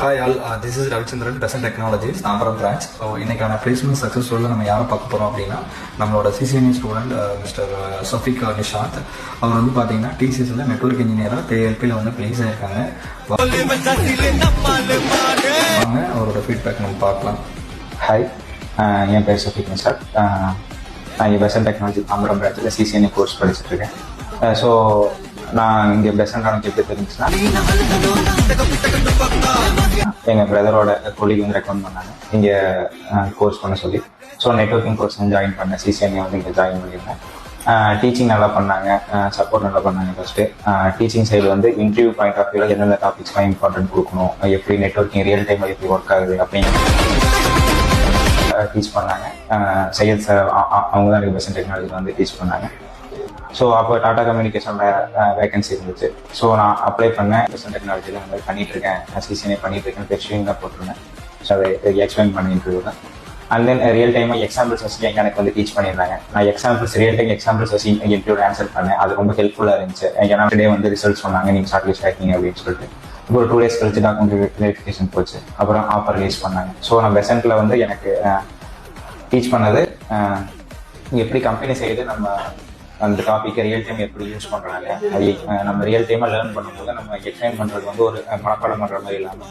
Hi all, this is Ravichandran, Besant Technologies, Tambaram branch. So, இன்னைக்கான placement successful நம்ம யாரை பார்க்க போறோம் அப்படின்னா நம்மளோட CCNA student mister Safiq Nishanth. அவர் வந்து பார்த்தீங்கன்னா டிசிஎஸ்ல நெட்வொர்க் இன்ஜினியராக கேஎல்பியில் வந்து பிளேஸ் ஆயிருக்காங்க. வாங்க அவரோட ஃபீட்பேக் நம்ம பார்க்கலாம். ஹாய், என் பேர் சஃபிக் நிஷாந்த். நான் இங்கே பெசன்ட் டெக்னாலஜி தாம்பரம் பிரான்ச்சில் சிசிஎன்ஏ கோர்ஸ் படிச்சுட்டு இருக்கேன். ஸோ நான் இங்கே பெசன்ட் எனக்கு எப்படி தெரிஞ்சுச்சுன்னா எங்கள் பிரதரோட கொலீக் வந்து ரெக்கமெண்ட் பண்ணாங்க இங்கே கோர்ஸ் பண்ண சொல்லி. ஸோ நெட்வொர்க்கிங் கோர்ஸ் வந்து ஜாயின் பண்ணேன். சிசிஎன்ஏ வந்து இங்கே ஜாயின் பண்ணியிருந்தேன். டீச்சிங் நல்லா பண்ணாங்க, சப்போர்ட் நல்லா பண்ணாங்க. ஃபஸ்ட்டு டீச்சிங் சைடு வந்து இன்டர்வியூ பாயிண்ட் ஆஃப் வியூவில் எந்தெந்த டாபிக்ஸ்லாம் இம்பார்ட்டன்ட் கொடுக்கணும், எப்படி நெட்வொர்க்கிங் ரியல் டைமில் எப்படி ஒர்க் ஆகுது அப்படின்னு டீச் பண்ணாங்க. சையத் சார் அவங்க தான் எனக்கு பெசன்ட் டெக்னாலஜி வந்து டீச் பண்ணாங்க. ஸோ அப்போ டாடா கம்யூனிகேஷனில் வேகன்சி இருந்துச்சு. ஸோ நான் அப்ளை பண்ணேன். பெசன்ட் டெக்னாலஜியில் வந்து பண்ணிகிட்ருக்கேன், சிசிஎன்ஏ பண்ணிகிட்ருக்கேன், பெஸ்டிங் தான் போட்டிருந்தேன். ஸோ அதை எக்ஸ்பிளைன் பண்ணிட்டு இருக்கேன். அண்ட் தென் ரியல் டைமாக எக்ஸாம்பிள்ஸ் வச்சு எனக்கு வந்து டீச் பண்ணியிருந்தாங்க. நான் ரியல் டைம் எக்ஸாம்பிள்ஸ் வச்சு இன்டர்வியூ ஆன்சர் பண்ணேன். அது ரொம்ப ஹெல்ப்ஃபுல்லாக இருந்துச்சு. ஏன்னா டே வந்து ரிசல்ட்ஸ் சொன்னாங்க, நீங்கள் ஷார்ட் லிஸ்ட் ஆகிங்க அப்படின்னு சொல்லிட்டு. இப்போ ஒரு 2 days கழிச்சு டாக்குமெண்ட் வெரிஃபிகேஷன் போச்சு. அப்புறம் ஆஃபர் ரிலீஸ் பண்ணாங்க. ஸோ நான் பெசன்ட்டில் வந்து எனக்கு டீச் பண்ணது எப்படி கம்பெனி சைடு நம்ம அந்த டாப்பிக்கை ரியல் டைம் எப்படி யூஸ் பண்ணுறாங்க, அது நம்ம ரியல் டைமாக லேர்ன் பண்ணும்போது நம்ம எக்ஸ்பிளைன் பண்ணுறது வந்து ஒரு மனப்பாடம் பண்ணுற மாதிரி இல்லாமல்